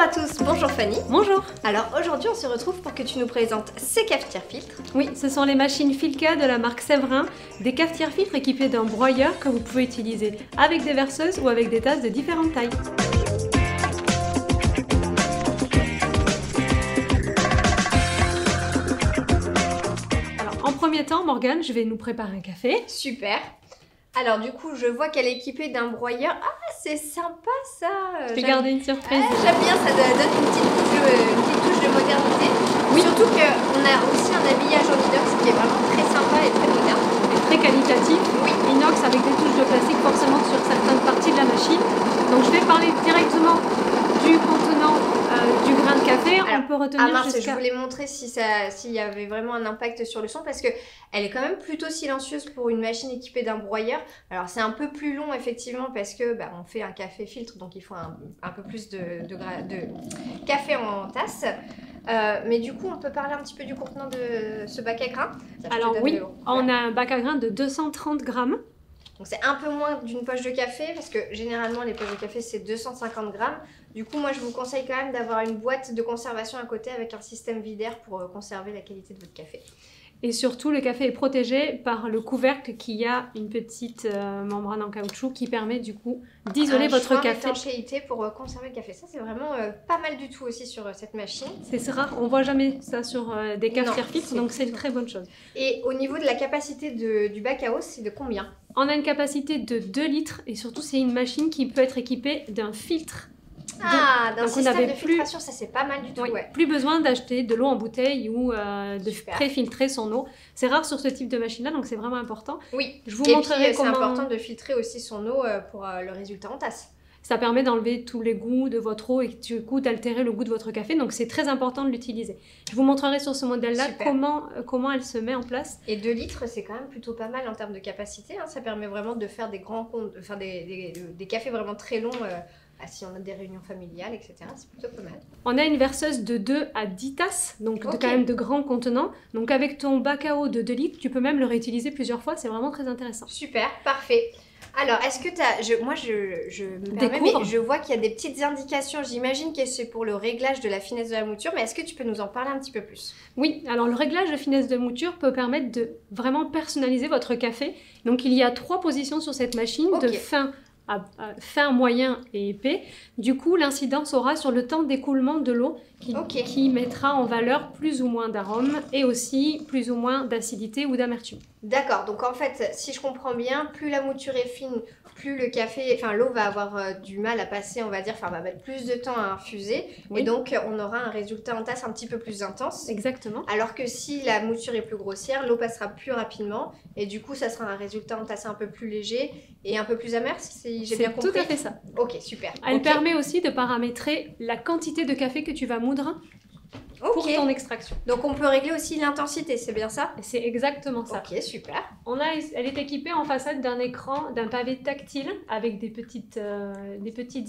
à tous, bonjour Fanny. Bonjour. Alors aujourd'hui on se retrouve pour que tu nous présentes ces cafetières filtres. Oui, ce sont les machines Filka de la marque Séverin, des cafetières filtres équipées d'un broyeur que vous pouvez utiliser avec des verseuses ou avec des tasses de différentes tailles. Alors en premier temps, Morgane, je vais nous préparer un café. Super. Alors du coup je vois qu'elle est équipée d'un broyeur. Ah c'est sympa ça. Je t'ai gardé une surprise. J'aime bien, ça donne une petite touche de modernité. Oui. Surtout qu'on a aussi un habillage en inox qui est vraiment très sympa et très moderne. Et très qualitatif. Oui. Inox avec des touches de plastique forcément sur certaines parties de la machine. Donc je vais parler directement du contenant du grain de café. Alors, on peut retenir je voulais montrer s'il y avait vraiment un impact sur le son parce que elle est quand même plutôt silencieuse pour une machine équipée d'un broyeur. Alors c'est un peu plus long effectivement parce que on fait un café filtre, donc il faut un peu plus de café en tasse. Mais du coup on peut parler un petit peu du contenant de ce bac à grains. Alors oui, on a un bac à grains de 230 grammes. Donc c'est un peu moins d'une poche de café parce que généralement les poches de café c'est 250 grammes. Du coup moi je vous conseille quand même d'avoir une boîte de conservation à côté avec un système vidaire pour conserver la qualité de votre café. Et surtout le café est protégé par le couvercle qui a une petite membrane en caoutchouc qui permet du coup d'isoler votre café. D'étanchéité pour conserver le café. Ça c'est vraiment pas mal du tout aussi sur cette machine. C'est rare, on voit jamais ça sur des cafetières filtres, donc c'est une très bonne chose. Et au niveau de la capacité du bac à eau, c'est de combien? On a une capacité de 2 litres et surtout c'est une machine qui peut être équipée d'un filtre. D'un système de filtration, ça c'est pas mal du tout. Oui, ouais. Plus besoin d'acheter de l'eau en bouteille ou de pré-filtrer son eau. C'est rare sur ce type de machine-là, donc c'est vraiment important. Oui, je vous montrerai comment... c'est important de filtrer aussi son eau pour le résultat en tasse. Ça permet d'enlever tous les goûts de votre eau et du coup d'altérer le goût de votre café, donc c'est très important de l'utiliser. Je vous montrerai sur ce modèle-là comment elle se met en place. Et 2 litres, c'est quand même plutôt pas mal en termes de capacité. Ça permet vraiment de faire des des cafés vraiment très longs. Si on a des réunions familiales, etc. C'est plutôt pas mal. On a une verseuse de 2 à 10 tasses, donc quand même de grands contenants. Donc avec ton bac à eau de 2 litres, tu peux même le réutiliser plusieurs fois, c'est vraiment très intéressant. Super, parfait. Alors, est-ce que tu as... Moi, je me permets, mais je vois qu'il y a des petites indications. J'imagine que c'est pour le réglage de la finesse de la mouture, mais est-ce que tu peux nous en parler un petit peu plus? Oui, alors le réglage de finesse de mouture peut permettre de vraiment personnaliser votre café. Donc il y a 3 positions sur cette machine, de fin, moyen et épais. Du coup, l'incidence aura sur le temps d'écoulement de l'eau qui mettra en valeur plus ou moins d'arôme et aussi plus ou moins d'acidité ou d'amertume. D'accord, donc en fait, si je comprends bien, plus la mouture est fine, plus le café, l'eau va avoir du mal à passer, on va dire, va mettre plus de temps à infuser. Oui. Et donc, on aura un résultat en tasse un petit peu plus intense. Exactement. Alors que si la mouture est plus grossière, l'eau passera plus rapidement. Et du coup, ça sera un résultat en tasse un peu plus léger et un peu plus amer, si j'ai bien compris. C'est tout à fait ça. Ok, super. Elle permet aussi de paramétrer la quantité de café que tu vas moudre pour ton extraction. Donc on peut régler aussi l'intensité, c'est bien ça? C'est exactement ça. Ok, super. Elle est équipée en façade d'un écran, d'un pavé tactile avec des petites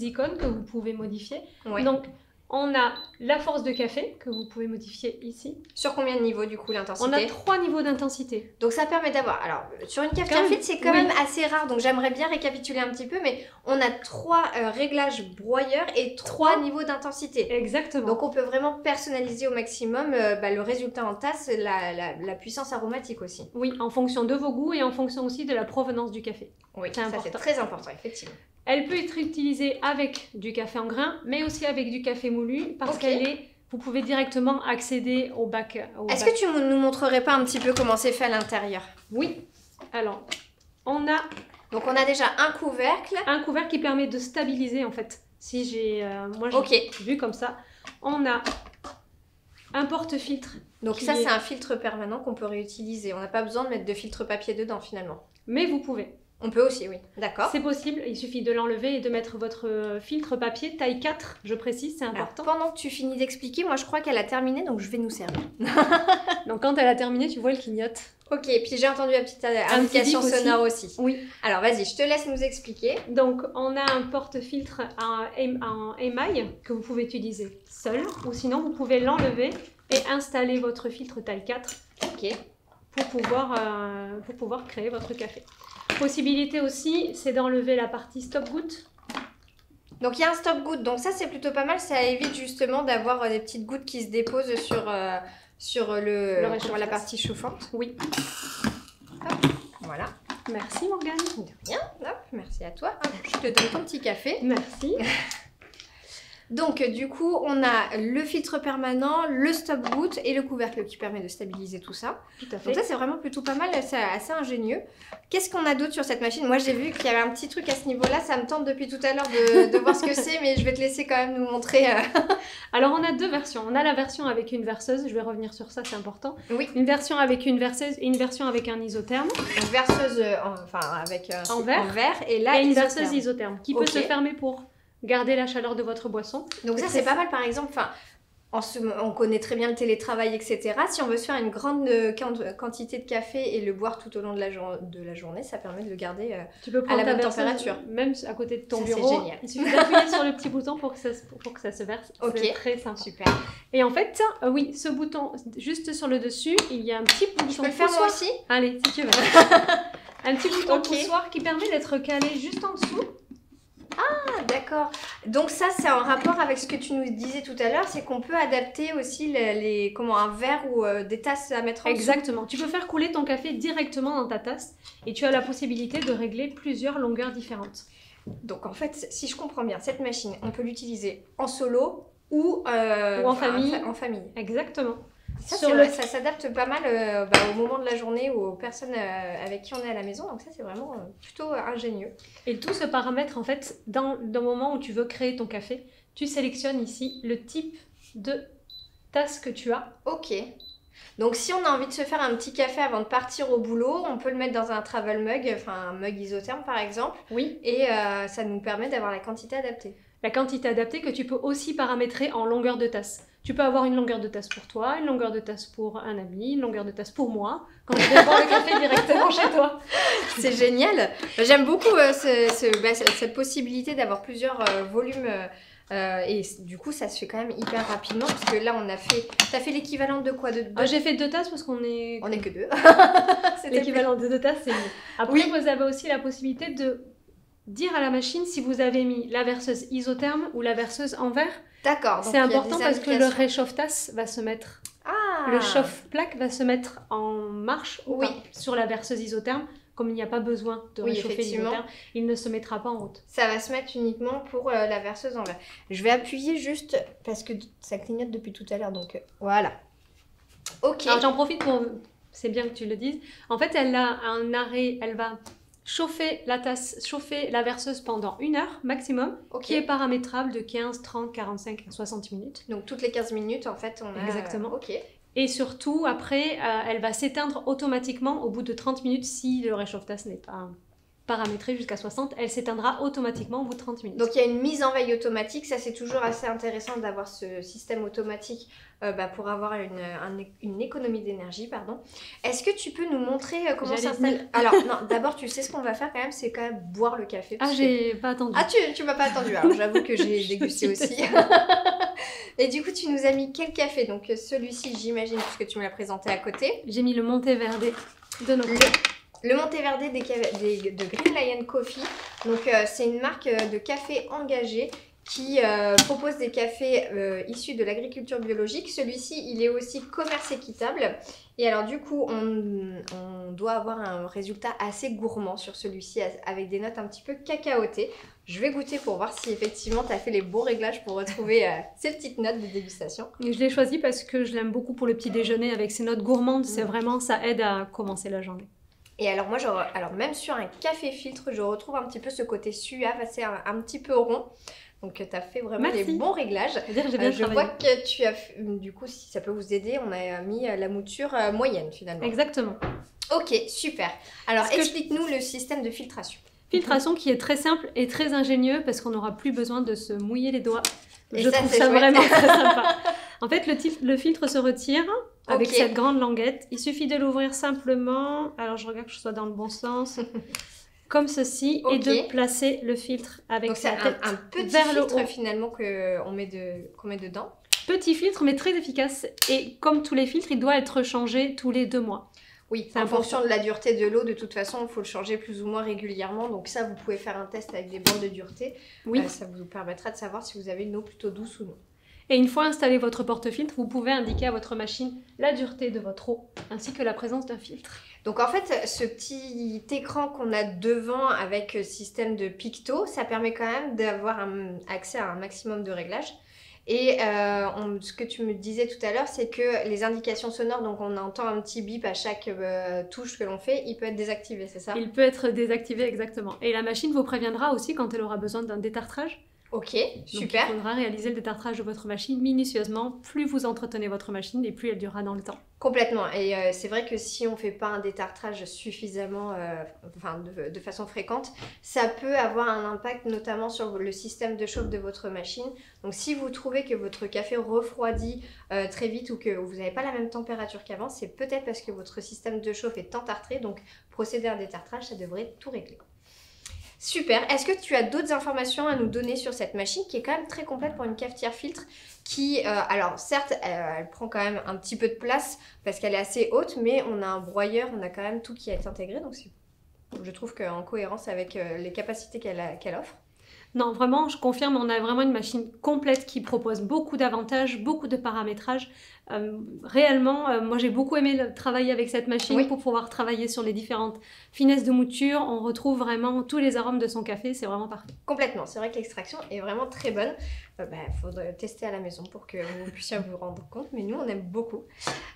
icônes que vous pouvez modifier. Oui. Donc on a la force de café que vous pouvez modifier ici. Sur combien de niveaux du coup l'intensité? On a 3 niveaux d'intensité. Donc ça permet d'avoir... Alors sur une cafetière filtre c'est quand même assez rare, donc j'aimerais bien récapituler un petit peu, mais on a 3 réglages broyeurs et 3 niveaux d'intensité. Exactement. Donc on peut vraiment personnaliser au maximum le résultat en tasse, la puissance aromatique aussi. Oui, en fonction de vos goûts et en fonction aussi de la provenance du café. Oui, ça c'est très important effectivement. Elle peut être utilisée avec du café en grains, mais aussi avec du café moulu, parce vous pouvez directement accéder au bac. Est-ce que tu nous montrerais pas un petit peu comment c'est fait à l'intérieur? Oui. Alors, donc on a déjà un couvercle. Un couvercle qui permet de stabiliser en fait. Si j'ai, moi j'ai vu comme ça. On a un porte-filtre. Donc ça c'est un filtre permanent qu'on peut réutiliser. On n'a pas besoin de mettre de filtre papier dedans finalement. Mais vous pouvez. On peut aussi, oui. D'accord. C'est possible, il suffit de l'enlever et de mettre votre filtre papier taille 4, je précise, c'est important. Alors, pendant que tu finis d'expliquer, moi je crois qu'elle a terminé, donc je vais nous servir. Donc quand elle a terminé, tu vois, elle clignote. Ok, puis j'ai entendu la petite indication sonore aussi. Oui. Alors vas-y, je te laisse nous expliquer. Donc on a un porte-filtre en émail que vous pouvez utiliser seul, ou sinon vous pouvez l'enlever et installer votre filtre taille 4 pour pouvoir créer votre café. Possibilité aussi, c'est d'enlever la partie stop-goutte Donc il y a un stop-goutte, donc ça c'est plutôt pas mal, ça évite justement d'avoir des petites gouttes qui se déposent sur la partie chauffante. Oui. Hop, voilà. Merci Morgane. De rien, hop, merci à toi. Hop, je te donne ton petit café. Merci. Donc du coup, on a le filtre permanent, le stop-goutte et le couvercle qui permet de stabiliser tout ça. Tout à fait. Donc ça, c'est vraiment plutôt pas mal, c'est assez ingénieux. Qu'est-ce qu'on a d'autre sur cette machine? Moi, j'ai vu qu'il y avait un petit truc à ce niveau-là. Ça me tente depuis tout à l'heure de voir ce que c'est, mais je vais te laisser quand même nous montrer. Alors, on a deux versions. On a la version avec une verseuse. Je vais revenir sur ça, c'est important. Oui. Une version avec une verseuse et une version avec un isotherme. Une verseuse avec en verre. Et là, une verseuse isotherme qui peut Ok. se fermer pour garder la chaleur de votre boisson. Donc ça, c'est pas mal, par exemple. On connaît très bien le télétravail, etc. Si on veut se faire une grande quantité de café et le boire tout au long de la journée, ça permet de le garder tu peux à prendre la ta bonne verseuse, température. même à côté de ton Ça, bureau. c'est génial. Il suffit d'appuyer sur le petit bouton pour que ça se verse. Ok. C'est très simple. Super. Et en fait, oui, ce bouton, juste sur le dessus, il y a un petit bouton Je peux le faire moi aussi? Allez, si tu veux. Un petit bouton Ok. poussoir qui permet d'être calé juste en dessous. Ah, d'accord. Donc ça, c'est en rapport avec ce que tu nous disais tout à l'heure, c'est qu'on peut adapter aussi un verre ou des tasses à mettre en dessous. Exactement. Tu peux faire couler ton café directement dans ta tasse et tu as la possibilité de régler plusieurs longueurs différentes. Donc en fait, si je comprends bien, cette machine, on peut l'utiliser en solo ou en famille. En famille. Exactement. Ça, c'est vrai, ça s'adapte pas mal au moment de la journée ou aux personnes avec qui on est à la maison. Donc ça, c'est vraiment plutôt ingénieux. Et tout se paramètre en fait dans le moment où tu veux créer ton café. Tu sélectionnes ici le type de tasse que tu as. Ok. Donc si on a envie de se faire un petit café avant de partir au boulot, on peut le mettre dans un travel mug, un mug isotherme par exemple. Oui. Et ça nous permet d'avoir la quantité adaptée. La quantité adaptée que tu peux aussi paramétrer en longueur de tasse. Tu peux avoir une longueur de tasse pour toi, une longueur de tasse pour un ami, une longueur de tasse pour moi, quand je viens boire le café directement chez toi. C'est génial. J'aime beaucoup cette possibilité d'avoir plusieurs volumes. Et du coup, ça se fait quand même hyper rapidement parce que là, t'as fait l'équivalent de quoi? J'ai fait 2 tasses parce qu'on est... On est que 2. L'équivalent de 2 tasses, c'est mieux. Après, Oui. vous avez aussi la possibilité de dire à la machine si vous avez mis la verseuse isotherme ou la verseuse en verre. D'accord. C'est important parce que le réchauffe-tasse va se mettre... Ah. Le chauffe-plaque va se mettre en marche Oui. sur la verseuse isotherme. Comme il n'y a pas besoin de réchauffer l'isotherme, il ne se mettra pas en route. Ça va se mettre uniquement pour la verseuse en verre. Je vais appuyer juste parce que ça clignote depuis tout à l'heure. Donc voilà. Ok. Alors j'en profite pour... C'est bien que tu le dises. En fait, elle a un arrêt, elle va chauffer la tasse, chauffer la verseuse pendant 1 heure maximum, qui est paramétrable de 15, 30, 45, 60 minutes. Donc toutes les 15 minutes, en fait, on a... Exactement. Ok. Et surtout, après, elle va s'éteindre automatiquement au bout de 30 minutes si le réchauffe-tasse n'est pas paramétré jusqu'à 60. Elle s'éteindra automatiquement au bout de 30 minutes. Donc il y a une mise en veille automatique. Ça, c'est toujours assez intéressant d'avoir ce système automatique pour avoir une économie d'énergie. Pardon. Est-ce que tu peux nous montrer comment s'installe... Alors, non, d'abord, tu sais ce qu'on va faire quand même, c'est quand même boire le café. Ah, j'ai pas attendu. Ah, tu m'as pas attendu. Alors, j'avoue que j'ai dégusté aussi. Et du coup, tu nous as mis quel café? Donc celui-ci, j'imagine, puisque tu me l'as présenté à côté. J'ai mis le Monteverde de nos Le Monteverde de Green Lion Coffee. Donc c'est une marque de café engagée qui propose des cafés issus de l'agriculture biologique. Celui-ci, il est aussi commerce équitable. Et alors du coup, on doit avoir un résultat assez gourmand sur celui-ci avec des notes un petit peu cacaotées. Je vais goûter pour voir si effectivement tu as fait les bons réglages pour retrouver ces petites notes de dégustation. Et je l'ai choisi parce que je l'aime beaucoup pour le petit déjeuner avec ses notes gourmandes. C'est vraiment, ça aide à commencer la journée. Et alors moi, même sur un café filtre, je retrouve un petit peu ce côté suave, assez un petit peu rond. Donc tu as fait vraiment les bons réglages. Je vois que tu as, du coup, si ça peut vous aider, on a mis la mouture moyenne finalement. Exactement. Ok, super. Alors explique-nous le système de filtration. Filtration qui est très simple et très ingénieux parce qu'on n'aura plus besoin de se mouiller les doigts. Et je trouve ça vraiment très sympa. En fait, le filtre se retire avec cette grande languette. Il suffit de l'ouvrir simplement. Alors, je regarde que je sois dans le bon sens. Comme ceci. Et de placer le filtre avec la tête un petit vers le filtre haut. finalement qu'on met dedans. Petit filtre, mais très efficace. Et comme tous les filtres, il doit être changé tous les 2 mois. Oui, en fonction de la dureté de l'eau, de toute façon, il faut le changer plus ou moins régulièrement. Donc ça, vous pouvez faire un test avec des bandes de dureté. Oui. Ça vous permettra de savoir si vous avez une eau plutôt douce ou non. Et une fois installé votre porte-filtre, vous pouvez indiquer à votre machine la dureté de votre eau, ainsi que la présence d'un filtre. Donc en fait, ce petit écran qu'on a devant avec système de picto, ça permet quand même d'avoir accès à un maximum de réglages. Et ce que tu me disais tout à l'heure, c'est que les indications sonores, donc on entend un petit bip à chaque touche que l'on fait, il peut être désactivé, c'est ça? Il peut être désactivé, exactement. Et la machine vous préviendra aussi quand elle aura besoin d'un détartrage. Ok, super. Donc il faudra réaliser le détartrage de votre machine minutieusement. Plus vous entretenez votre machine et plus elle durera dans le temps. Complètement. Et c'est vrai que si on ne fait pas un détartrage suffisamment, de façon fréquente, ça peut avoir un impact notamment sur le système de chauffe de votre machine. Donc si vous trouvez que votre café refroidit très vite ou que vous n'avez pas la même température qu'avant, c'est peut-être parce que votre système de chauffe est entartré. Donc procéder à un détartrage, ça devrait tout régler. Super. Est-ce que tu as d'autres informations à nous donner sur cette machine qui est quand même très complète pour une cafetière filtre qui, alors certes, elle prend quand même un petit peu de place parce qu'elle est assez haute, mais on a un broyeur, on a quand même tout qui est intégré. Donc je trouve qu'en cohérence avec les capacités qu'elle offre. Non, vraiment, je confirme, on a vraiment une machine complète qui propose beaucoup d'avantages, beaucoup de paramétrages. Réellement, moi j'ai beaucoup aimé travailler avec cette machine pour pouvoir travailler sur les différentes finesses de mouture. On retrouve vraiment tous les arômes de son café, c'est vraiment parfait. Complètement, c'est vrai que l'extraction est vraiment très bonne. Faudrait tester à la maison pour que vous puissiez vous rendre compte, mais nous on aime beaucoup.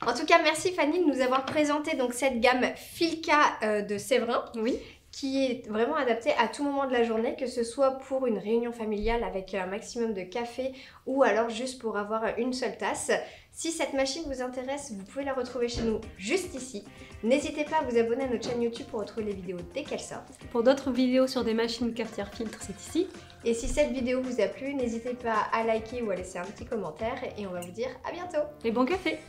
En tout cas, merci Fanny de nous avoir présenté donc cette gamme Filca de Séverin. Oui. Qui est vraiment adapté à tout moment de la journée, que ce soit pour une réunion familiale avec un maximum de café ou alors juste pour avoir une seule tasse. Si cette machine vous intéresse, vous pouvez la retrouver chez nous juste ici. N'hésitez pas à vous abonner à notre chaîne YouTube pour retrouver les vidéos dès qu'elles sortent. Pour d'autres vidéos sur des machines cafetières filtres, c'est ici. Et si cette vidéo vous a plu, n'hésitez pas à liker ou à laisser un petit commentaire et on va vous dire à bientôt. Et bon café!